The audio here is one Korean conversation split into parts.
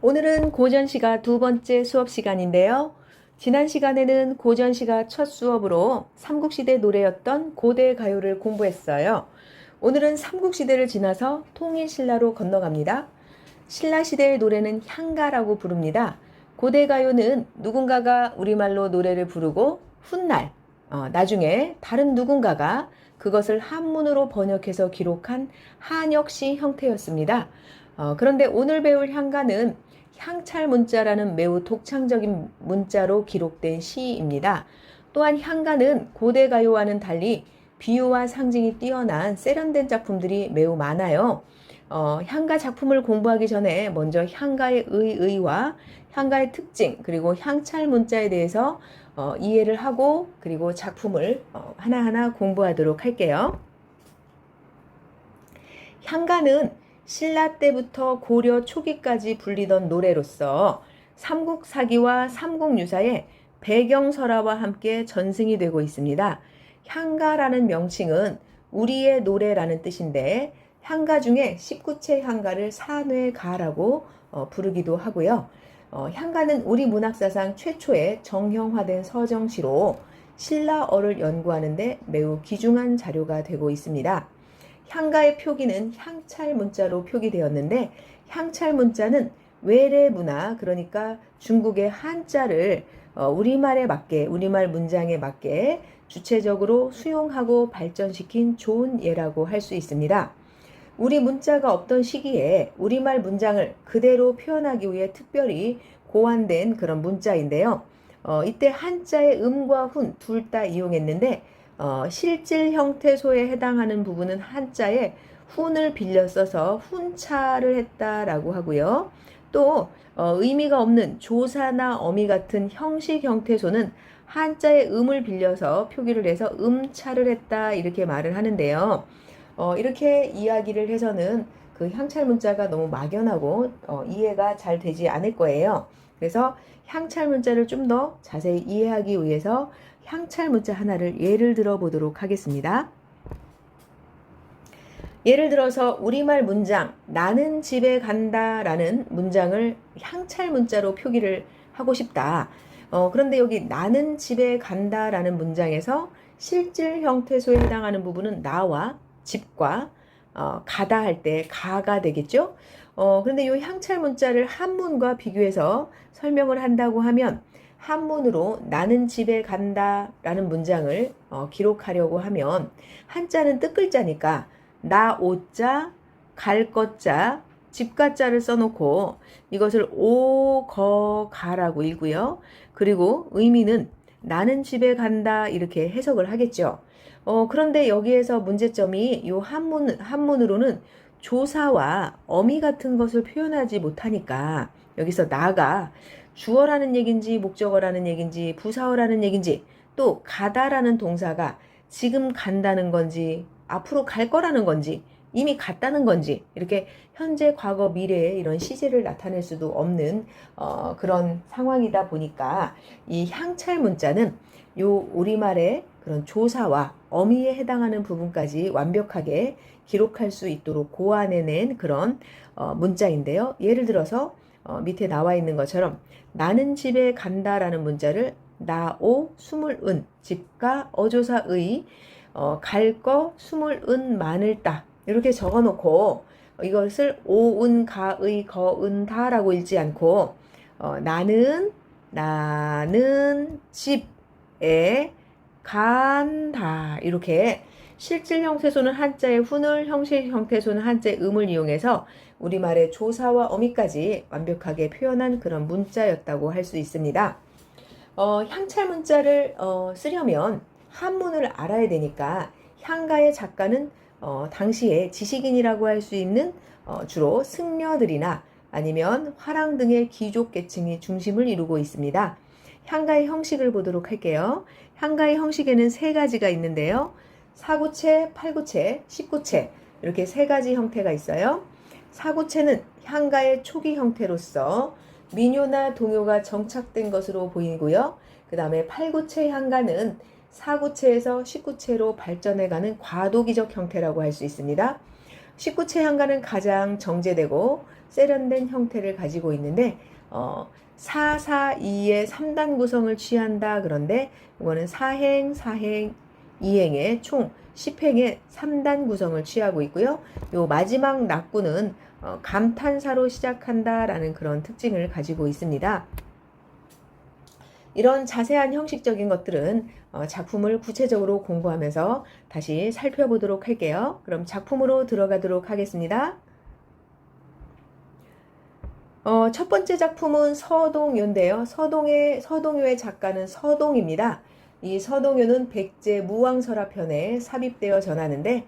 오늘은 고전시가 두 번째 수업 시간인데요. 지난 시간에는 고전시가 첫 수업으로 삼국시대 노래였던 고대 가요를 공부했어요. 오늘은 삼국시대를 지나서 통일신라로 건너갑니다. 신라시대의 노래는 향가라고 부릅니다. 고대 가요는 누군가가 우리말로 노래를 부르고 훗날 나중에 다른 누군가가 그것을 한문으로 번역해서 기록한 한역시 형태였습니다. 그런데 오늘 배울 향가는 향찰 문자라는 매우 독창적인 문자로 기록된 시입니다. 또한 향가는 고대 가요와는 달리 비유와 상징이 뛰어난 세련된 작품들이 매우 많아요. 향가 작품을 공부하기 전에 먼저 향가의 의의와 향가의 특징 그리고 향찰 문자에 대해서 이해를 하고 그리고 작품을 하나하나 공부하도록 할게요. 향가는 신라 때부터 고려 초기까지 불리던 노래로서 삼국사기와 삼국유사의 배경설화와 함께 전승이 되고 있습니다. 향가라는 명칭은 우리의 노래라는 뜻인데 향가 중에 19채 향가를 산회가라고 부르기도 하고요. 향가는 우리 문학사상 최초의 정형화된 서정시로 신라어를 연구하는 데 매우 귀중한 자료가 되고 있습니다. 향가의 표기는 향찰 문자로 표기되었는데 향찰 문자는 외래 문화 그러니까 중국의 한자를 우리말에 맞게 우리말 문장에 맞게 주체적으로 수용하고 발전시킨 좋은 예라고 할 수 있습니다. 우리 문자가 없던 시기에 우리말 문장을 그대로 표현하기 위해 특별히 고안된 그런 문자인데요. 이때 한자의 음과 훈 둘 다 이용했는데 실질 형태소에 해당하는 부분은 한자에 훈을 빌려 써서 훈차를 했다라고 하고요. 또 의미가 없는 조사나 어미 같은 형식 형태소는 한자의 음을 빌려서 표기를 해서 음차를 했다 이렇게 말을 하는데요. 이렇게 이야기를 해서는 그 향찰 문자가 너무 막연하고 이해가 잘 되지 않을 거예요. 그래서 향찰 문자를 좀 더 자세히 이해하기 위해서 향찰 문자 하나를 예를 들어 보도록 하겠습니다. 예를 들어서 우리말 문장 나는 집에 간다 라는 문장을 향찰 문자로 표기를 하고 싶다. 그런데 여기 나는 집에 간다 라는 문장에서 실질 형태소에 해당하는 부분은 나와 집과 가다 할 때 가가 되겠죠. 그런데 이 향찰 문자를 한문과 비교해서 설명을 한다고 하면 한문으로 나는 집에 간다 라는 문장을 기록하려고 하면 한자는 뜻글자니까 나 오자 갈 것자 집가자를 써놓고 이것을 오거가라고 읽고요. 그리고 의미는 나는 집에 간다 이렇게 해석을 하겠죠. 그런데 여기에서 문제점이 이 한문으로는 조사와 어미 같은 것을 표현하지 못하니까 여기서 나가 주어라는 얘긴지 목적어라는 얘긴지 부사어라는 얘긴지 또 가다라는 동사가 지금 간다는 건지 앞으로 갈 거라는 건지 이미 갔다는 건지 이렇게 현재 과거 미래에 이런 시제를 나타낼 수도 없는 그런 상황이다 보니까 이 향찰 문자는 요 우리말의 그런 조사와 어미에 해당하는 부분까지 완벽하게 기록할 수 있도록 고안해낸 그런 문자인데요. 예를 들어서 밑에 나와 있는 것처럼 나는 집에 간다라는 문자를 나오 수물은 집가 어조사의 갈 거 수물은 마늘 따 이렇게 적어놓고 이것을 오은 가의 거은 다라고 읽지 않고 나는 집에 간다 이렇게 실질 형태소는 한자의 훈을 형식 형태소는 한자의 음을 이용해서 우리말의 조사와 어미까지 완벽하게 표현한 그런 문자였다고 할 수 있습니다. 향찰 문자를 쓰려면 한문을 알아야 되니까 향가의 작가는 당시에 지식인이라고 할 수 있는 주로 승려들이나 아니면 화랑 등의 귀족 계층이 중심을 이루고 있습니다. 향가의 형식을 보도록 할게요. 향가의 형식에는 세 가지가 있는데요. 사구체, 팔구체, 십구체 이렇게 세 가지 형태가 있어요. 사구체는 향가의 초기 형태로서 민요나 동요가 정착된 것으로 보이고요. 그 다음에 팔구체 향가는 사구체에서 십구체로 발전해가는 과도기적 형태라고 할 수 있습니다. 십구체 향가는 가장 정제되고 세련된 형태를 가지고 있는데 442의 3단 구성을 취한다. 그런데 이거는 4행, 4행, 2행의 총 10행의 3단 구성을 취하고 있고요. 요 마지막 낙구는 감탄사로 시작한다라는 그런 특징을 가지고 있습니다. 이런 자세한 형식적인 것들은 작품을 구체적으로 공부하면서 다시 살펴보도록 할게요. 그럼 작품으로 들어가도록 하겠습니다. 첫 번째 작품은 서동요인데요. 서동요의 작가는 서동입니다. 이 서동요는 백제 무왕설화편에 삽입되어 전하는데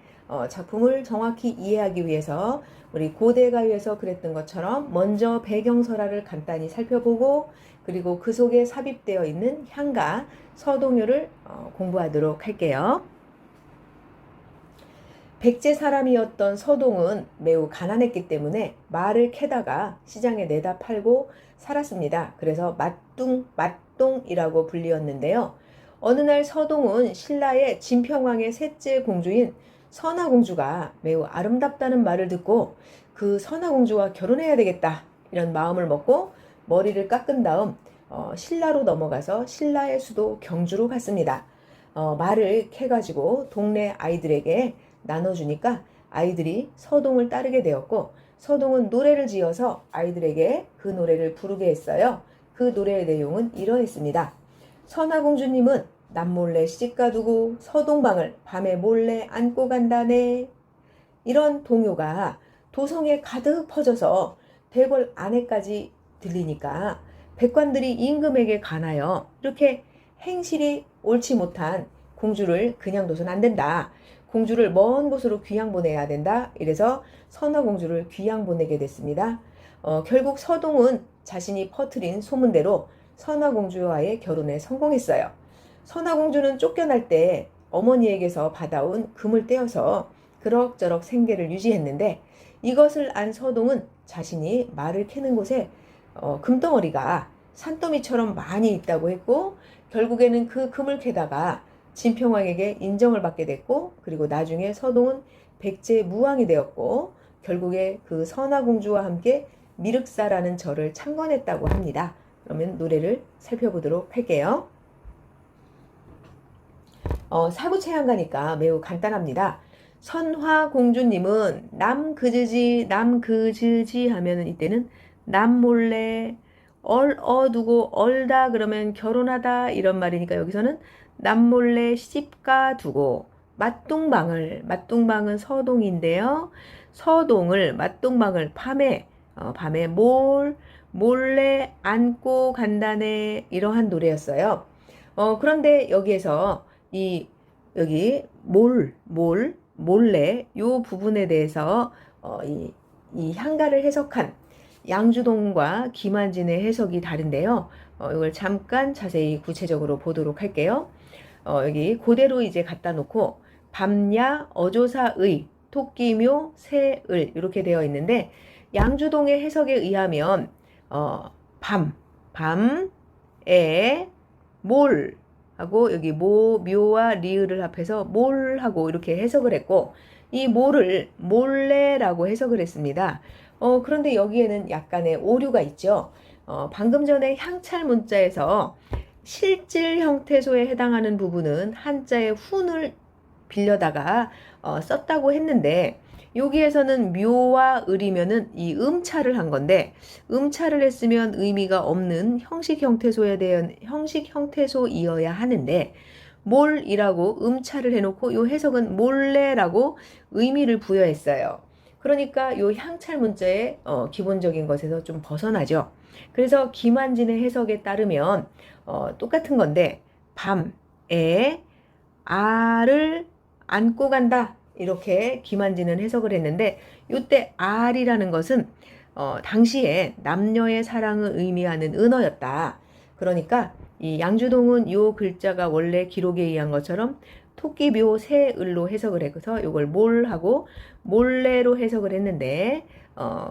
작품을 정확히 이해하기 위해서 우리 고대가요에서 그랬던 것처럼 먼저 배경설화를 간단히 살펴보고 그리고 그 속에 삽입되어 있는 향가 서동요를 공부하도록 할게요. 백제 사람이었던 서동은 매우 가난했기 때문에 말을 캐다가 시장에 내다 팔고 살았습니다. 그래서 맛동이라고 불리었는데요. 어느 날 서동은 신라의 진평왕의 셋째 공주인 선화공주가 매우 아름답다는 말을 듣고 그 선화공주와 결혼해야 되겠다 이런 마음을 먹고 머리를 깎은 다음 신라로 넘어가서 신라의 수도 경주로 갔습니다. 말을 캐가지고 동네 아이들에게 나눠주니까 아이들이 서동을 따르게 되었고 서동은 노래를 지어서 아이들에게 그 노래를 부르게 했어요. 그 노래의 내용은 이러했습니다. 선화공주님은 남몰래 시집가두고 서동방을 밤에 몰래 안고 간다네. 이런 동요가 도성에 가득 퍼져서 대궐 안에까지 들리니까 백관들이 임금에게 관하여 이렇게 행실이 옳지 못한 공주를 그냥 둬선 안 된다. 공주를 먼 곳으로 귀양 보내야 된다. 이래서 선화공주를 귀양 보내게 됐습니다. 결국 서동은 자신이 퍼뜨린 소문대로 선화공주와의 결혼에 성공했어요. 선화공주는 쫓겨날 때 어머니에게서 받아온 금을 떼어서 그럭저럭 생계를 유지했는데 이것을 안 서동은 자신이 말을 캐는 곳에 금덩어리가 산더미처럼 많이 있다고 했고 결국에는 그 금을 캐다가 진평왕에게 인정을 받게 됐고 그리고 나중에 서동은 백제 무왕이 되었고 결국에 그 선화공주와 함께 미륵사라는 절을 창건했다고 합니다. 그러면 노래를 살펴보도록 할게요. 사부채향가니까 매우 간단합니다. 선화공주님은 남그즈지 하면은 이때는 남몰래 얼어두고 얼다 그러면 결혼하다 이런 말이니까 여기서는 남몰래 시집가 두고 맛동방은 서동인데요. 맛동방을 밤에 몰래 안고 간다네 이러한 노래였어요. 그런데 여기에서 여기 몰래 요 부분에 대해서 이 향가를 해석한 양주동과 김한진의 해석이 다른데요. 이걸 잠깐 자세히 구체적으로 보도록 할게요. 여기 그대로 이제 갖다 놓고 밤야 어조사의 토끼묘 새을 이렇게 되어 있는데 양주동의 해석에 의하면 밤에 몰 하고 여기 묘와 리을을 합해서 몰하고 이렇게 해석을 했고 이 몰을 몰래라고 해석을 했습니다. 그런데 여기에는 약간의 오류가 있죠. 방금 전에 향찰 문자에서 실질 형태소에 해당하는 부분은 한자의 훈을 빌려다가 썼다고 했는데 여기에서는 묘와 을이면은 이 음차를 한 건데 음차를 했으면 의미가 없는 형식 형태소이어야 하는데 몰이라고 음차를 해놓고 요 해석은 몰래라고 의미를 부여했어요. 그러니까 요 향찰 문자의 기본적인 것에서 좀 벗어나죠. 그래서 김한진의 해석에 따르면 똑같은 건데 밤에 알을 안고 간다 이렇게 김한진은 해석을 했는데 이때 알이라는 것은 당시에 남녀의 사랑을 의미하는 은어였다. 그러니까 이 양주동은 요 글자가 원래 기록에 의한 것처럼 토끼묘 새을로 해석을 해서 이걸 몰하고 몰래로 해석을 했는데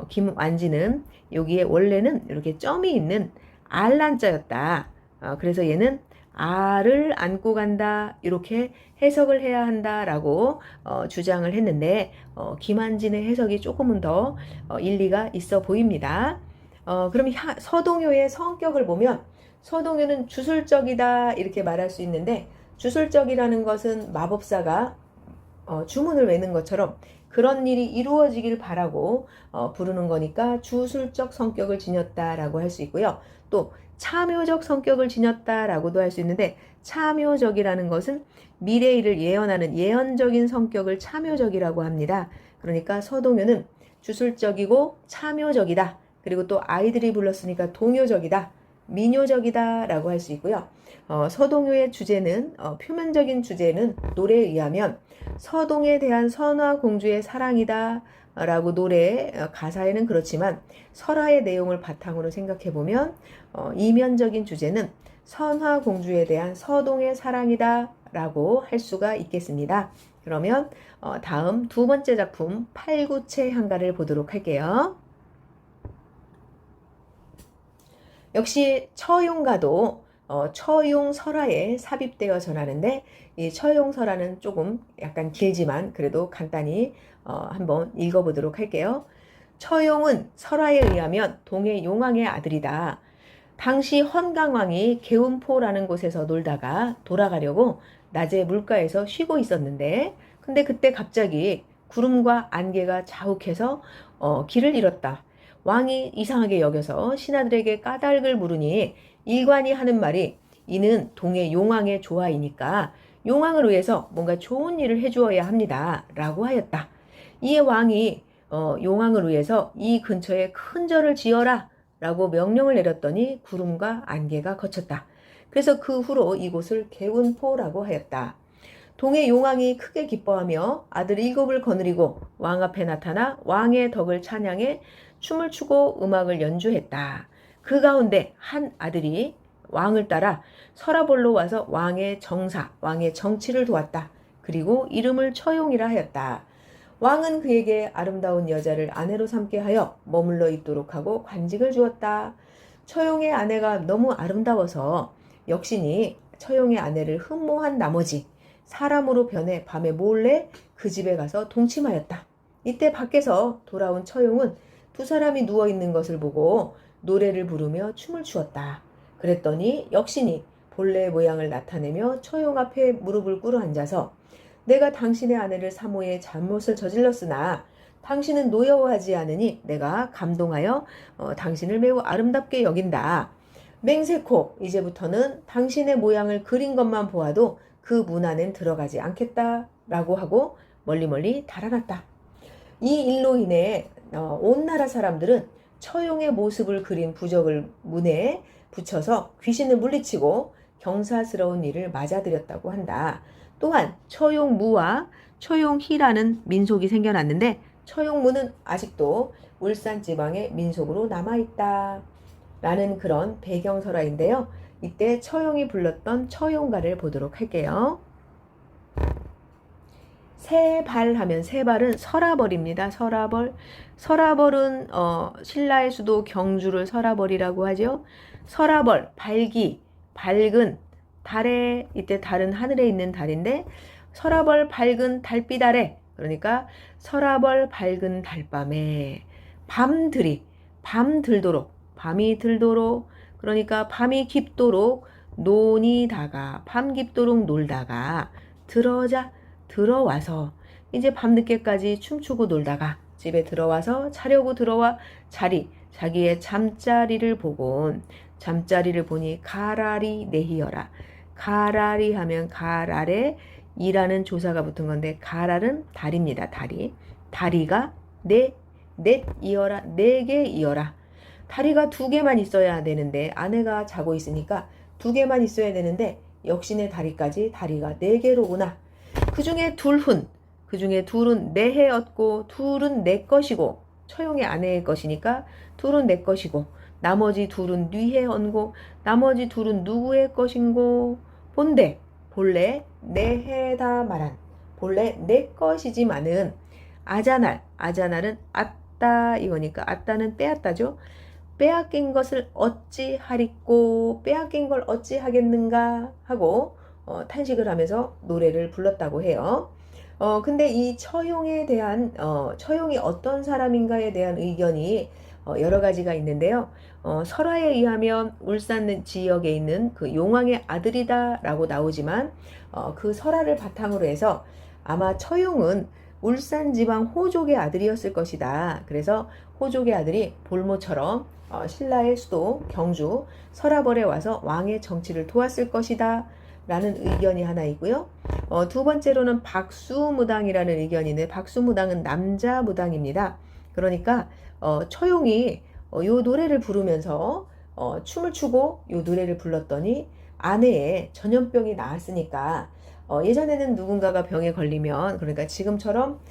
김완진은 여기에 원래는 이렇게 점이 있는 알란자였다. 그래서 얘는 알을 안고 간다 이렇게 해석을 해야 한다라고 주장을 했는데 김한진의 해석이 조금은 더 일리가 있어 보입니다. 그럼 서동요의 성격을 보면 서동요는 주술적이다 이렇게 말할 수 있는데 주술적이라는 것은 마법사가 주문을 외는 것처럼 그런 일이 이루어지길 바라고 부르는 거니까 주술적 성격을 지녔다라고 할 수 있고요. 또 참요적 성격을 지녔다라고도 할 수 있는데 참요적이라는 것은 미래 일을 예언하는 예언적인 성격을 참요적이라고 합니다. 그러니까 서동요는 주술적이고 참요적이다. 그리고 또 아이들이 불렀으니까 동요적이다. 민요적이다 라고 할 수 있고요. 서동요의 주제는 표면적인 주제는 노래에 의하면 서동에 대한 선화 공주의 사랑이다 라고 노래 가사에는 그렇지만 설화의 내용을 바탕으로 생각해 보면 이면적인 주제는 선화 공주에 대한 서동의 사랑이다 라고 할 수가 있겠습니다. 그러면 다음 두 번째 작품 팔구체 향가를 보도록 할게요. 역시 처용가도 처용설화에 삽입되어 전하는데 이 처용설화는 조금 약간 길지만 그래도 간단히 한번 읽어보도록 할게요. 처용은 설화에 의하면 동해 용왕의 아들이다. 당시 헌강왕이 개운포라는 곳에서 놀다가 돌아가려고 낮에 물가에서 쉬고 있었는데 근데 그때 갑자기 구름과 안개가 자욱해서 길을 잃었다. 왕이 이상하게 여겨서 신하들에게 까닭을 물으니 일관이 하는 말이 이는 동해 용왕의 조화이니까 용왕을 위해서 뭔가 좋은 일을 해주어야 합니다. 라고 하였다. 이에 왕이 용왕을 위해서 이 근처에 큰 절을 지어라 라고 명령을 내렸더니 구름과 안개가 걷혔다. 그래서 그 후로 이곳을 개운포라고 하였다. 동해 용왕이 크게 기뻐하며 아들 7을 거느리고 왕 앞에 나타나 왕의 덕을 찬양해 춤을 추고 음악을 연주했다. 그 가운데 한 아들이 왕을 따라 서라벌로 와서 왕의 정사, 왕의 정치를 도왔다. 그리고 이름을 처용이라 하였다. 왕은 그에게 아름다운 여자를 아내로 삼게 하여 머물러 있도록 하고 관직을 주었다. 처용의 아내가 너무 아름다워서 역신이 처용의 아내를 흠모한 나머지 사람으로 변해 밤에 몰래 그 집에 가서 동침하였다. 이때 밖에서 돌아온 처용은 두 사람이 누워있는 것을 보고 노래를 부르며 춤을 추었다. 그랬더니 역신이 본래의 모양을 나타내며 처용 앞에 무릎을 꿇어 앉아서 내가 당신의 아내를 사모해 잘못을 저질렀으나 당신은 노여워하지 않으니 내가 감동하여 당신을 매우 아름답게 여긴다. 맹세코 이제부터는 당신의 모양을 그린 것만 보아도 그 문 안엔 들어가지 않겠다 라고 하고 멀리 달아났다. 이 일로 인해 온 나라 사람들은 처용의 모습을 그린 부적을 문에 붙여서 귀신을 물리치고 경사스러운 일을 맞아들였다고 한다. 또한 처용무와 처용희라는 민속이 생겨났는데 처용무는 아직도 울산 지방의 민속으로 남아있다. 라는 그런 배경설화인데요. 이때 처용이 불렀던 처용가를 보도록 할게요. 세발 하면 세발은 서라벌입니다. 서라벌. 서라벌은 신라의 수도 경주를 서라벌이라고 하죠. 서라벌, 발기, 밝은 달에 이때 달은 하늘에 있는 달인데 서라벌 밝은 달빛 아래 그러니까 서라벌 밝은 달밤에 밤들이 밤들도록 밤이 들도록 그러니까 밤이 깊도록 논이다가 밤 깊도록 놀다가 들어와서 이제 밤늦게까지 춤추고 놀다가 집에 들어와서 자려고 들어와 자기의 잠자리를 보니 가라리 내히여라. 가라리 하면 가랄에 이라는 조사가 붙은 건데 가랄은 다리입니다. 다리가 넷 이어라 4개 이어라. 다리가 2개만 있어야 되는데 아내가 자고 있으니까 2개만 있어야 되는데 역신의 다리까지 다리가 4개로구나. 그 중에 둘은 내 해였고 둘은 내 것이고 처용의 아내의 것이니까 둘은 내 것이고 나머지 둘은 네 해언고 나머지 둘은 누구의 것인고 본래 내 해다 말한 본래 내 것이지만은 아자날은 아따 이거니까 아따는 빼앗다죠. 빼앗긴 것을 어찌하리꼬, 빼앗긴 걸 어찌하겠는가 하고 탄식을 하면서 노래를 불렀다고 해요. 근데 이 처용에 대한 처용이 어떤 사람인가에 대한 의견이 여러 가지가 있는데요. 설화에 의하면 울산 지역에 있는 그 용왕의 아들이다라고 나오지만 그 설화를 바탕으로 해서 아마 처용은 울산 지방 호족의 아들이었을 것이다. 그래서 호족의 아들이 볼모처럼 신라의 수도 경주 설화벌에 와서 왕의 정치를 도왔을 것이다 라는 의견이 하나 있고요. 두 번째로는 박수무당이라는 의견이 있는데, 박수무당은 남자 무당입니다. 그러니까 처용이 요 노래를 부르면서 춤을 추고 요 노래를 불렀더니 아내에 전염병이 나았으니까 예전에는 누군가가 병에 걸리면, 그러니까 지금처럼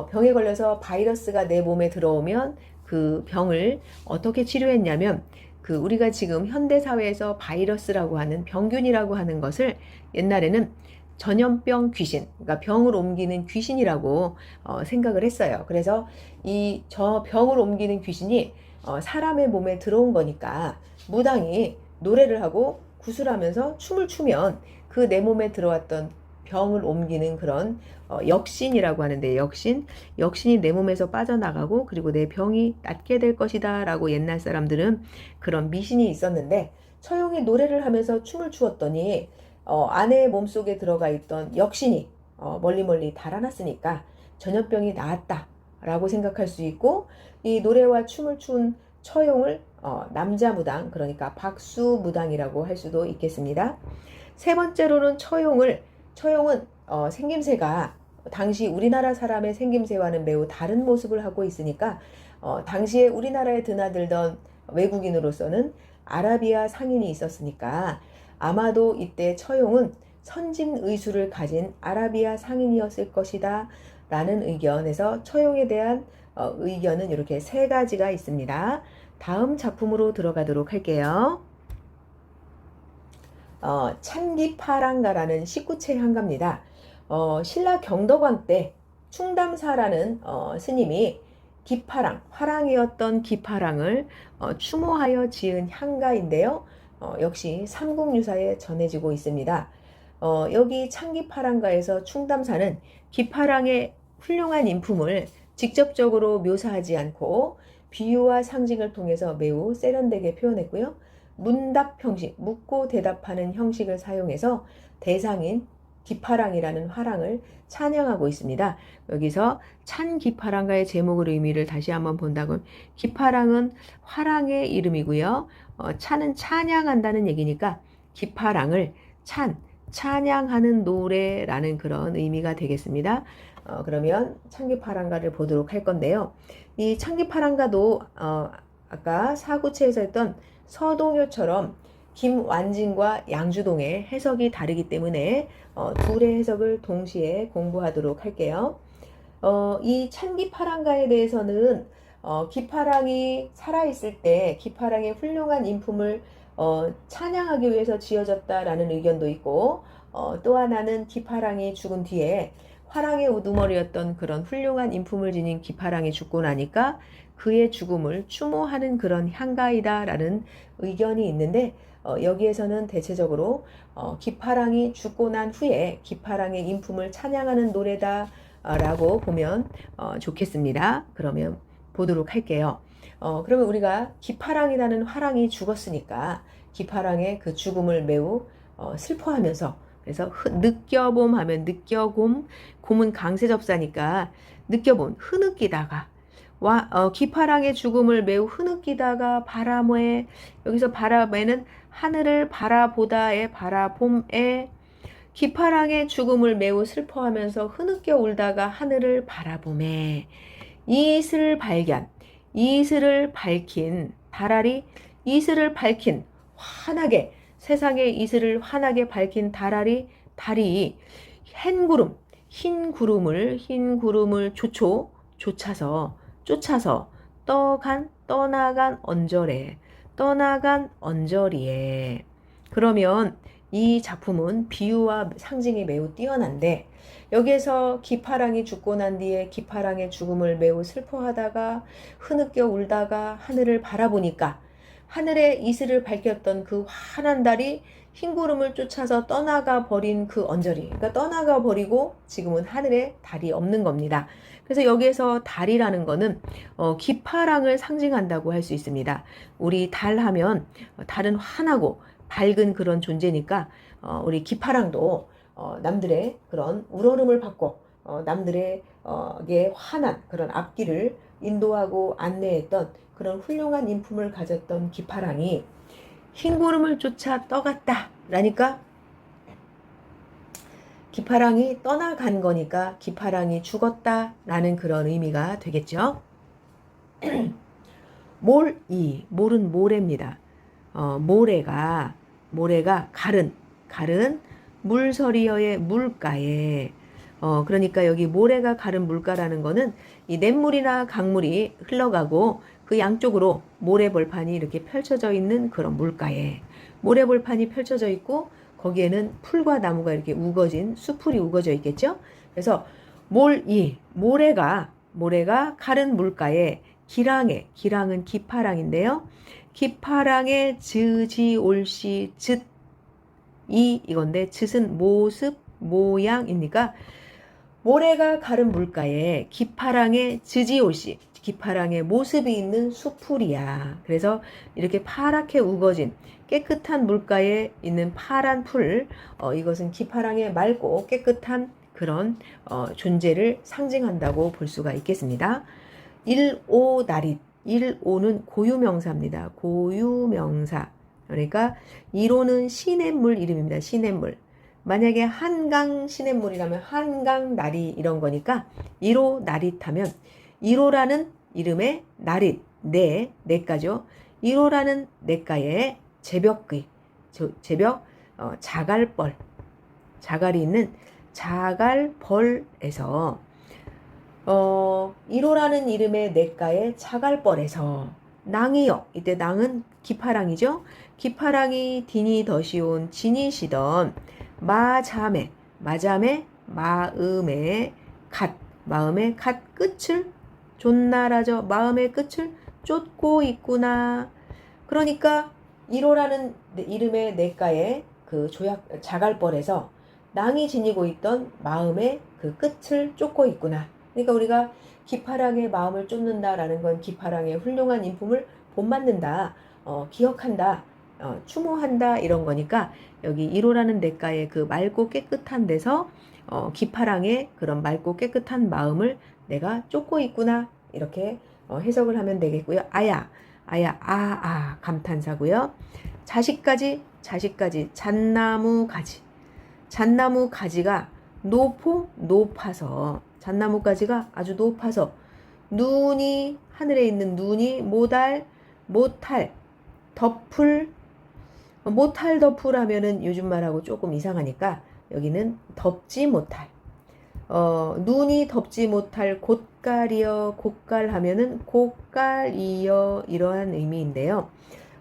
병에 걸려서 바이러스가 내 몸에 들어오면 그 병을 어떻게 치료했냐면, 그 우리가 지금 현대 사회에서 바이러스라고 하는 병균이라고 하는 것을 옛날에는 전염병 귀신, 그러니까 병을 옮기는 귀신이라고 생각을 했어요. 그래서 이 저 병을 옮기는 귀신이 사람의 몸에 들어온 거니까 무당이 노래를 하고 구슬하면서 춤을 추면 그 내 몸에 들어왔던 병을 옮기는 그런 역신이라고 하는데, 역신이 내 몸에서 빠져나가고 그리고 내 병이 낫게 될 것이다 라고 옛날 사람들은 그런 미신이 있었는데, 처용이 노래를 하면서 춤을 추었더니 아내의 몸속에 들어가 있던 역신이 멀리 달아났으니까 전염병이 나았다 라고 생각할 수 있고, 이 노래와 춤을 춘 처용을 남자 무당, 그러니까 박수 무당이라고 할 수도 있겠습니다. 세 번째로는 처용은 생김새가 당시 우리나라 사람의 생김새와는 매우 다른 모습을 하고 있으니까 당시에 우리나라에 드나들던 외국인으로서는 아라비아 상인이 있었으니까 아마도 이때 처용은 선진의수를 가진 아라비아 상인이었을 것이다 라는 의견에서 처용에 대한 의견은 이렇게 세 가지가 있습니다. 다음 작품으로 들어가도록 할게요. 찬기파랑가라는 19체 향가입니다. 신라 경덕왕 때 충담사라는 스님이 기파랑, 화랑이었던 기파랑을 추모하여 지은 향가인데요. 역시 삼국유사에 전해지고 있습니다. 여기 찬기파랑가에서 충담사는 기파랑의 훌륭한 인품을 직접적으로 묘사하지 않고 비유와 상징을 통해서 매우 세련되게 표현했고요. 문답 형식, 묻고 대답하는 형식을 사용해서 대상인 기파랑이라는 화랑을 찬양하고 있습니다. 여기서 찬기파랑가의 제목의 의미를 다시 한번 본다면, 기파랑은 화랑의 이름이고요. 찬은 찬양한다는 얘기니까 기파랑을 찬양하는 노래라는 그런 의미가 되겠습니다. 그러면 찬기파랑가를 보도록 할 건데요. 이 찬기파랑가도 아까 사구체에서 했던 서동요처럼 김완진과 양주동의 해석이 다르기 때문에 둘의 해석을 동시에 공부하도록 할게요. 이 찬기파랑가에 대해서는 기파랑이 살아있을 때 기파랑의 훌륭한 인품을 찬양하기 위해서 지어졌다라는 의견도 있고, 또 하나는 기파랑이 죽은 뒤에 화랑의 우두머리였던 그런 훌륭한 인품을 지닌 기파랑이 죽고 나니까 그의 죽음을 추모하는 그런 향가이다라는 의견이 있는데, 여기에서는 대체적으로 기파랑이 죽고 난 후에 기파랑의 인품을 찬양하는 노래다라고 보면 좋겠습니다. 그러면 보도록 할게요. 그러면 우리가 기파랑이라는 화랑이 죽었으니까 기파랑의 그 죽음을 매우 슬퍼하면서, 그래서 느껴봄 하면 느껴곰, 곰은 강세접사니까 느껴봄, 흐느끼다가 기파랑의 죽음을 매우 흐느끼다가 바람에, 여기서 바람에는 하늘을 바라보다의 바라봄에, 기파랑의 죽음을 매우 슬퍼하면서 흐느껴 울다가 하늘을 바라봄에, 이슬을 밝힌 달알이, 이슬을 밝힌 환하게, 세상의 이슬을 환하게 밝힌 달이 흰 구름을 쫓아서 떠나간 언저리에. 그러면 이 작품은 비유와 상징이 매우 뛰어난데, 여기에서 기파랑이 죽고 난 뒤에 기파랑의 죽음을 매우 슬퍼하다가 흐느껴 울다가 하늘을 바라보니까 하늘에 이슬을 밝혔던 그 환한 달이 흰 구름을 쫓아서 떠나가 버린 그 언저리, 그러니까 떠나가 버리고 지금은 하늘에 달이 없는 겁니다. 그래서 여기에서 달이라는 거는 기파랑을 상징한다고 할 수 있습니다. 우리 달 하면 달은 환하고 밝은 그런 존재니까 우리 기파랑도 남들의 그런 우러름을 받고 남들에게 환한 그런 앞길을 인도하고 안내했던 그런 훌륭한 인품을 가졌던 기파랑이 흰 구름을 쫓아 떠갔다 라니까 기파랑이 떠나간 거니까 기파랑이 죽었다 라는 그런 의미가 되겠죠. 몰은 모래입니다. 모래가 가른 물서리여의 물가에 그러니까 여기 모래가 가른 물가라는 거는 이 냇물이나 강물이 흘러가고 그 양쪽으로 모래벌판이 이렇게 펼쳐져 있는 그런 물가에 모래벌판이 펼쳐져 있고 거기에는 풀과 나무가 이렇게 우거진 수풀이 우거져 있겠죠. 그래서 모래가 가른 물가에 기랑은 기파랑인데요. 기파랑의 즈지올시 이건데 즈은 모습 모양입니까? 모래가 가른 물가에 기파랑의 즈지올시 기파랑의 모습이 있는 수풀이야. 그래서 이렇게 파랗게 우거진 깨끗한 물가에 있는 파란 풀, 이것은 기파랑의 맑고 깨끗한 그런 존재를 상징한다고 볼 수가 있겠습니다. 일오나릿, 일오는 고유명사입니다. 고유명사. 그러니까 1호는 시냇물 이름입니다. 시냇물. 만약에 한강 시냇물이라면 한강나리 이런 거니까 1호 나릿하면 1호라는 이름의 나릿, 내가죠. 1호라는 내가에 제벽, 자갈이 있는 자갈벌에서 1호라는 이름의 내가에 자갈벌에서 낭이여, 이때 낭은 기파랑이죠. 기파랑이 디니 더시온 지니시던 마잠의 마음의 갓 끝을 존나라죠. 마음의 끝을 쫓고 있구나. 그러니까 1호라는 이름의 내가에 그 자갈벌에서 낭이 지니고 있던 마음의 그 끝을 쫓고 있구나. 그러니까 우리가 기파랑의 마음을 쫓는다라는 건 기파랑의 훌륭한 인품을 본받는다, 기억한다, 추모한다 이런 거니까 여기 1호라는 내가의 그 맑고 깨끗한 데서 기파랑의 그런 맑고 깨끗한 마음을 내가 쫓고 있구나 이렇게 해석을 하면 되겠고요. 아야 감탄사고요. 자식까지 잣나무 가지가 높아서 잣나무 가지가 아주 높아서 눈이 하늘에 있는 눈이 못할 덮을 하면은 요즘 말하고 조금 이상하니까 여기는 덮지 못할 눈이 덮지 못할 곳갈 하면은 곳갈이여 이러한 의미인데요.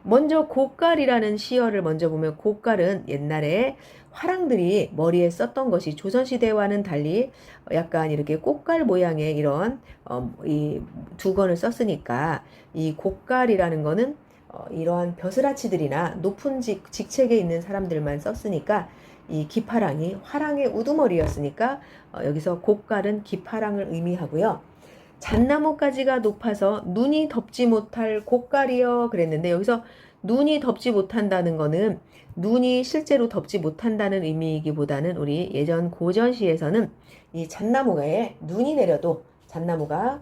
먼저 곳갈이라는 시어를 먼저 보면 곳갈은 옛날에 화랑들이 머리에 썼던 것이 조선시대와는 달리 약간 이렇게 꽃갈 모양의 이런 이 두건을 썼으니까 이 곳갈이라는 거는 이러한 벼슬아치들이나 높은 직책에 있는 사람들만 썼으니까 이 기파랑이 화랑의 우두머리였으니까 여기서 곳갈은 기파랑을 의미하고요. 잣나무가지가 높아서 눈이 덮지 못할 곳갈이여 그랬는데 여기서 눈이 덮지 못한다는 거는 눈이 실제로 덮지 못한다는 의미이기보다는 우리 예전 고전시에서는 이 잣나무가에 눈이 내려도 잣나무가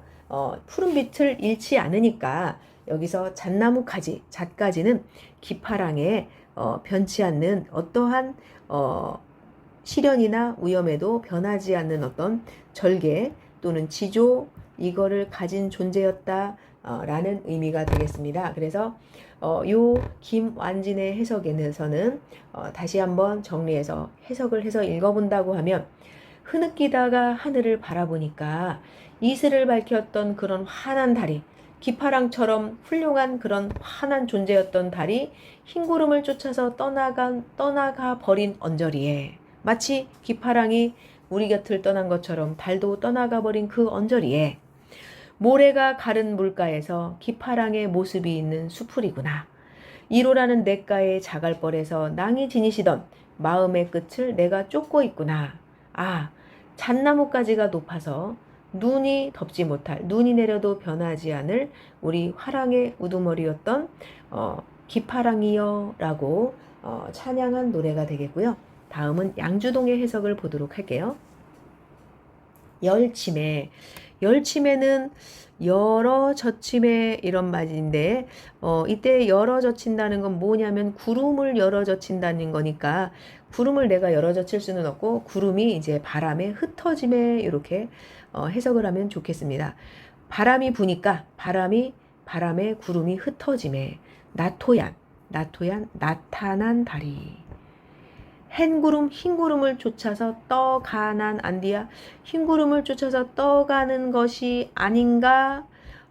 푸른빛을 잃지 않으니까 여기서 잣가지는 기파랑에 변치 않는 어떠한 시련이나 위험에도 변하지 않는 어떤 절개 또는 지조 이거를 가진 존재였다 라는 의미가 되겠습니다. 그래서 요 김완진의 해석에서는 다시 한번 정리해서 해석을 해서 읽어본다고 하면 흐느끼다가 하늘을 바라보니까 이슬을 밝혔던 그런 환한 달이 기파랑처럼 훌륭한 그런 환한 존재였던 달이 흰 구름을 쫓아서 떠나가 버린 언저리에 마치 기파랑이 우리 곁을 떠난 것처럼 달도 떠나가 버린 그 언저리에 모래가 가른 물가에서 기파랑의 모습이 있는 수풀이구나. 이로라는 냇가의 자갈벌에서 낭이 지니시던 마음의 끝을 내가 쫓고 있구나. 아, 잣나무가지가 높아서 눈이 내려도 변하지 않을 우리 화랑의 우두머리였던 기파랑이여 라고 찬양한 노래가 되겠고요. 다음은 양주동의 해석을 보도록 할게요. 열침에, 열침에는 열어 젖힘에 이런 말인데 이때 열어 젖힌다는 건 뭐냐면 구름을 열어 젖힌다는 거니까 구름을 내가 열어 젖힐 수는 없고 구름이 이제 바람에 흩어짐에 이렇게 해석을 하면 좋겠습니다. 바람이 부니까 바람에 구름이 흩어짐에 나토얀 나타난 달이 흰 구름을 쫓아서 떠가난 안디야 흰 구름을 쫓아서 떠가는 것이 아닌가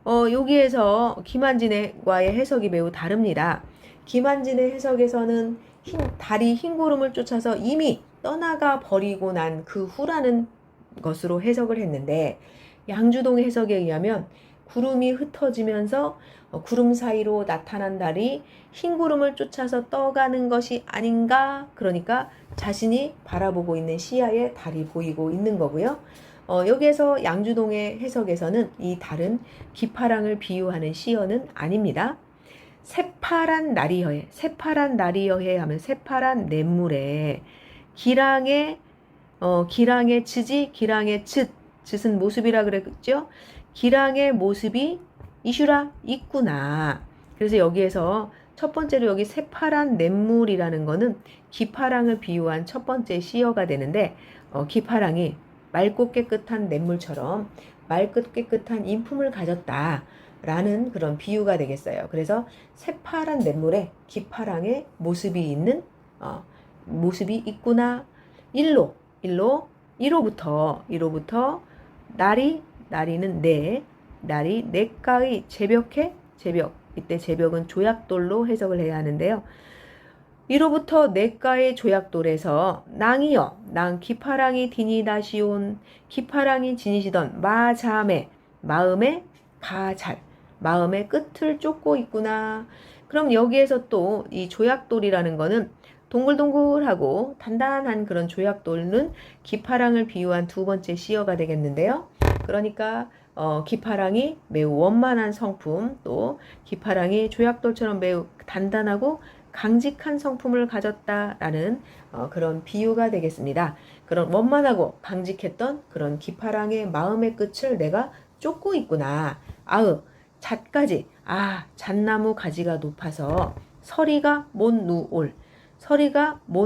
여기에서 김한진과의 해석이 매우 다릅니다. 김한진의 해석에서는 달이 흰 구름을 쫓아서 이미 떠나가 버리고 난 그 후라는 것으로 해석을 했는데 양주동의 해석에 의하면 구름이 흩어지면서 구름 사이로 나타난 달이 흰 구름을 쫓아서 떠가는 것이 아닌가. 그러니까 자신이 바라보고 있는 시야에 달이 보이고 있는 거고요. 여기에서 양주동의 해석에서는 이 달은 기파랑을 비유하는 시어는 아닙니다. 새파란 나리여해 하면 새파란 냇물에 기랑의 기랑의 쯧은 모습이라 그랬죠. 기랑의 모습이 이슈라 있구나. 그래서 여기에서 첫 번째로 여기 새파란 냇물이라는 거는 기파랑을 비유한 첫 번째 시어가 되는데 기파랑이 맑고 깨끗한 냇물처럼 맑고 깨끗한 인품을 가졌다라는 그런 비유가 되겠어요. 그래서 새파란 냇물에 기파랑의 모습이 있는 모습이 있구나. 이로부터 나리는 날이 냇가의 제벽 이때 제벽은 조약돌로 해석을 해야 하는데요. 이로부터 냇가의 조약돌에서 낭 기파랑이 디니다시온 기파랑이 지니시던 마음의 끝을 쫓고 있구나. 그럼 여기에서 또 이 조약돌이라는 거는 동글동글하고 단단한 그런 조약돌은 기파랑을 비유한 두 번째 시어가 되겠는데요. 그러니까 기파랑이 매우 원만한 성품, 또 기파랑이 조약돌처럼 매우 단단하고 강직한 성품을 가졌다라는 그런 비유가 되겠습니다. 그런 원만하고 강직했던 그런 기파랑의 마음의 끝을 내가 쫓고 있구나. 잣나무 가지가 높아서 서리가 못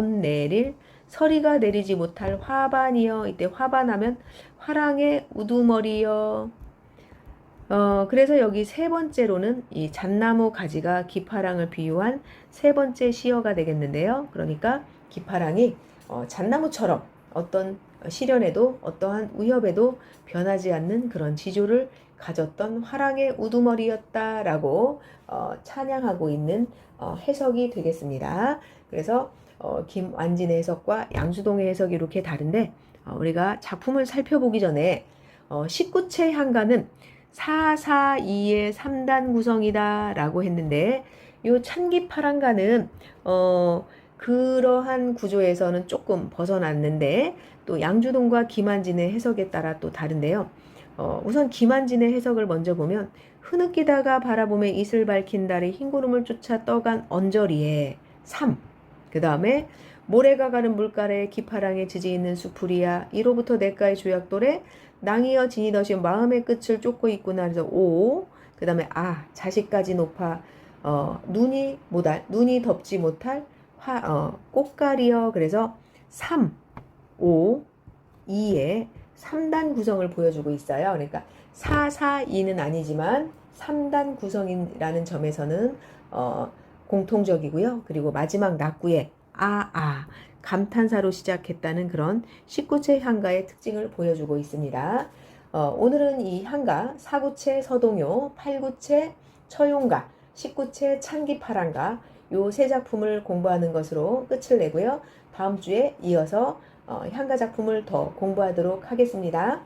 내릴 서리가 내리지 못할 화반이여. 이때 화반하면 화랑의 우두머리여. 그래서 여기 세 번째로는 이 잣나무 가지가 기파랑을 비유한 세 번째 시어가 되겠는데요. 그러니까 기파랑이 잣나무처럼 어떤 시련에도 어떠한 위협에도 변하지 않는 그런 지조를 가졌던 화랑의 우두머리였다라고 찬양하고 있는 해석이 되겠습니다. 그래서 김완진의 해석과 양주동의 해석이 이렇게 다른데 우리가 작품을 살펴보기 전에 19채 향가는 442의 3단 구성이다 라고 했는데 이 찬기파랑가는 그러한 구조에서는 조금 벗어났는데 또 양주동과 김한진의 해석에 따라 또 다른데요. 우선 김한진의 해석을 먼저 보면 흐느끼다가 바라보며 이슬 밝힌 달이 흰구름을 쫓아 떠간 언저리에 그 다음에 모래가 가는 물가에 기파랑에 지지 있는 수풀이야. 이로부터 냇가의 조약돌에 낭이어 지니더신 마음의 끝을 쫓고 있구나. 그래서 그 다음에 자식까지 높아 눈이 덮지 못할 꽃가리여. 그래서 2의 3단 구성을 보여주고 있어요. 그러니까 442는 아니지만 3단 구성이라는 점에서는 공통적이고요. 그리고 마지막 낙구에 감탄사로 시작했다는 그런 19채 향가의 특징을 보여주고 있습니다. 오늘은 이 향가 4구채 서동요, 8구채 처용가, 19채 찬기파랑가 요 세 작품을 공부하는 것으로 끝을 내고요. 다음 주에 이어서 향가 작품을 더 공부하도록 하겠습니다.